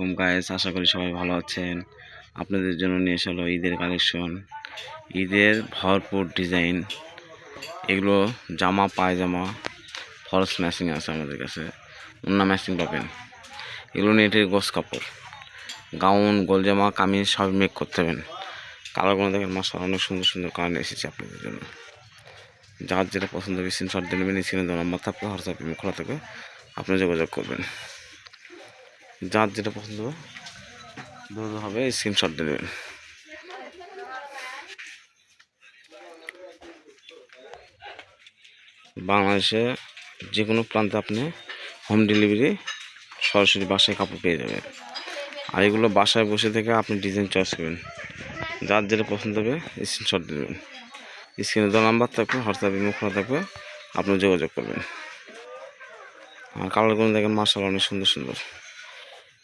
আলাইকুম গাইস, আশা করি সবাই ভালো আছেন। আপনাদের জন্য নিয়ে এসেলো ঈদের কালেকশন, ঈদের ভরপুর ডিজাইন। এগুলো জামা পায়জামা ফলস ম্যাচিং আছে আমাদের কাছে, ওন্না ম্যাচিং পাবেন। এগুলো নেটের গোস কাপড়, গাউন গোলজামা কামিজ সব মেক করতে হবেন। কালারগুলো দেখেন মাশাআল্লাহ, অনেক সুন্দর সুন্দর কালার এসেছে আপনাদের জন্য। যার যেটা পছন্দ হবে স্ক্রিনশট দিয়ে নেবেন। স্ক্রিনে দেওয়া নাম্বার থাকবে, হোয়াটসঅ্যাপে খোলা থাকবে, আপনি যোগাযোগ করবেন। যার যেটা পছন্দ হবে স্ক্রিনশট দিয়ে নেবেন। বাংলাদেশে যে কোনো প্রান্তে আপনি হোম ডেলিভারি সরাসরি বাসায় কাপড় পেয়ে যাবেন। আর এগুলো বাসায় বসে থেকে আপনি ডিজাইন চয়েস করবেন, যার যেটা পছন্দ হবে স্ক্রিনশট দেবেন। স্ক্রিনে দেওয়া নাম্বার থাকবে, হোয়াটসঅ্যাপে খোলা থাকবে, আপনি যোগাযোগ করবেন। আর কালারগুলো দেখেন মাশাআল্লাহ, অনেক সুন্দর সুন্দর।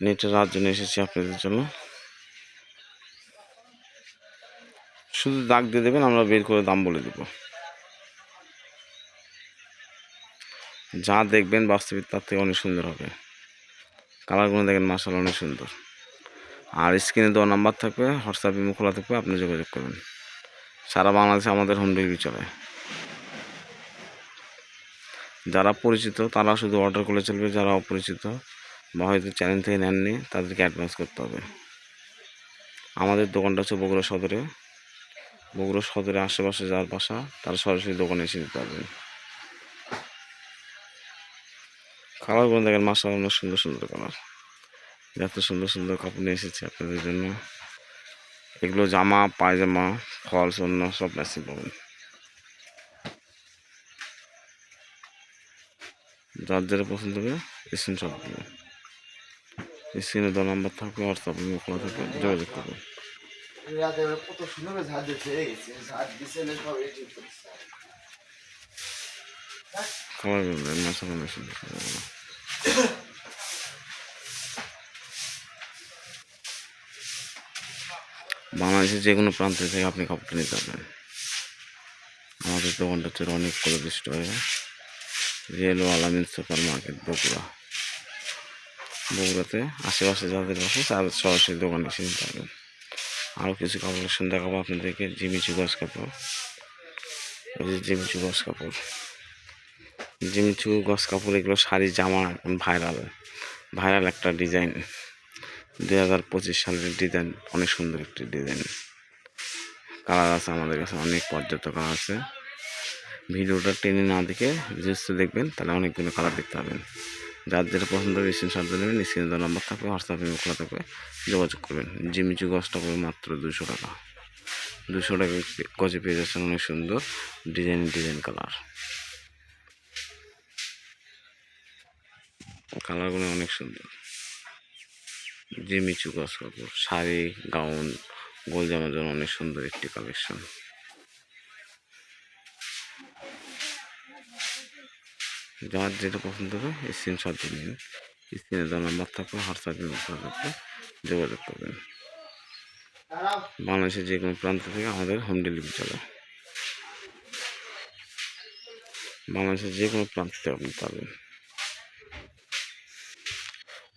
নেটের রাত জন্য এসেছি আপনাদের জন্য। শুধু দাগ দিয়ে দেবেন, আমরা বের করে দাম বলে দেব। যা দেখবেন বাস্তবিক তার থেকে অনেক সুন্দর হবে। কালারগুলো দেখেন মাশাআল্লাহ, অনেক সুন্দর। আর স্ক্রিনে দেওয়া নাম্বার থাকবে, হোয়াটসঅ্যাপে খোলা থাকবে, আপনি যোগাযোগ করবেন। সারা বাংলাদেশে আমাদের হোম ডেলিভারি চলে। যারা পরিচিত তারা শুধু অর্ডার করলে চলবে, যারা অপরিচিত বা হয়তো চ্যানেল থেকে নেননি তাদেরকে অ্যাডভান্স করতে হবে। আমাদের দোকানটা হচ্ছে বগুড়া সদরে। বগুড়া সদরে আশেপাশে যার বাসা তারা সরাসরি দোকানে এসে দিতে পারবেন। কালারগুলো দেখেন মাশাআল্লাহ, অনেক সুন্দর সুন্দর কালার। এত সুন্দর সুন্দর কাপড় নিয়ে এসেছি আপনাদের জন্য। এগুলো জামা পায়জামা ফলস অন্য সব ম্যাচিং পাবেন। যার যেটা পছন্দ হবে স্ক্রিনশট দেবে। স্ক্রিনে দেওয়া নাম্বার থাকবে, হোয়াটসঅ্যাপে খোলা থাকবে, যোগাযোগ করবে। কালারগুলো মাশাআল্লাহ, অনেক সুন্দর সুন্দর। বাংলাদেশের যে কোনো প্রান্ত থেকে আপনি কাপড় নিতে পারবেন। আমাদের দোকানটা হচ্ছে অনেক কলেজ স্টোরে, রেলওয়ে আলামিন সুপার মার্কেট বগুড়া। বগুড়াতে আশেপাশে যাদের আছে তাদের সরাসরি দোকানে এসে নিতে পারবেন। আরও কিছু কালেকশন দেখাবো আপনাদেরকে। জিমিচু গস কাপড়, এই যে জিমিচু গস কাপড়, জিমিচু গস কাপড় এগুলো শাড়ি জামা এখন ভাইরাল একটা ডিজাইন। 2025 সালের ডিজাইন, অনেক সুন্দর একটি ডিজাইন। কালার আছে আমাদের কাছে, অনেক পর্যাপ্ত কালার আছে। ভিডিওটা টেনে না দেখে জাস্ট দেখবেন, তাহলে অনেকগুলো কালার দেখতে পাবেন। যার যেটা পছন্দ হবে স্ক্রিনশট দিয়ে নেবেন। স্ক্রিনে দেওয়া নাম্বার থাকবে, হোয়াটসঅ্যাপে খোলা থাকবে, যোগাযোগ করবেন। জিমিচু গজটা পড়বে মাত্র 200 টাকা। 200 টাকা গজে পেয়ে যাচ্ছেন অনেক সুন্দর ডিজাইন কালার। কালারগুলো অনেক সুন্দর। জিমিচু গজ কাপড়, শাড়ি গাউন গোলজামার জন্য অনেক সুন্দর একটি কালেকশন। যার যেটা পছন্দ হবে স্ক্রিনশট দিয়ে নিন। স্ক্রিনে দেওয়া নাম্বার থাকবে, হোয়াটসঅ্যাপে থাকবে, যোগাযোগ করবেন। বাংলাদেশের যে কোনো প্রান্ত থেকে আমাদের হোম ডেলিভারি চলে। বাংলাদেশের যে কোনো প্রান্ত থেকে আপনি পাবেন।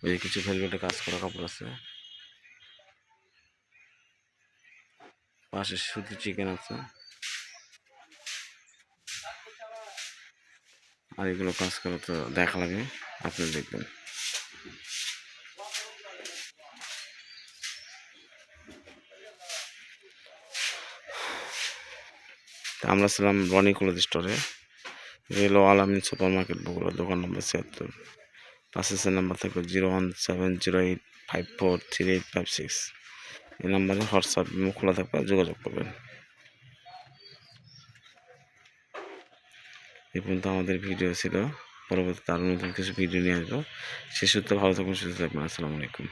ওই কিছু ভেলভেটে কাজ করা কাপড় আছে, পাশে শুধু চিকেন আছে। আর এগুলো কাজ করা তো দেখা লাগে, আপনি দেখবেন। আমরা ছিলাম রনি কলেজ স্টোরে, রেলওয়ে আলামিন সুপার মার্কেট বগুড়া, দোকান নম্বর 76। পাশের নাম্বার থাকবে 01708543856। এই নাম্বারে হোয়াটসঅ্যাপ খোলা থাকবে, যোগাযোগ করবেন। এই পর্যন্ত আমাদের ভিডিও ছিল। পরবর্তীতে আরও নতুন কিছু ভিডিও নিয়ে আসবো। সে সূত্রে ভালো থাকুন, সুস্থ থাকবেন। আসসালামু আলাইকুম।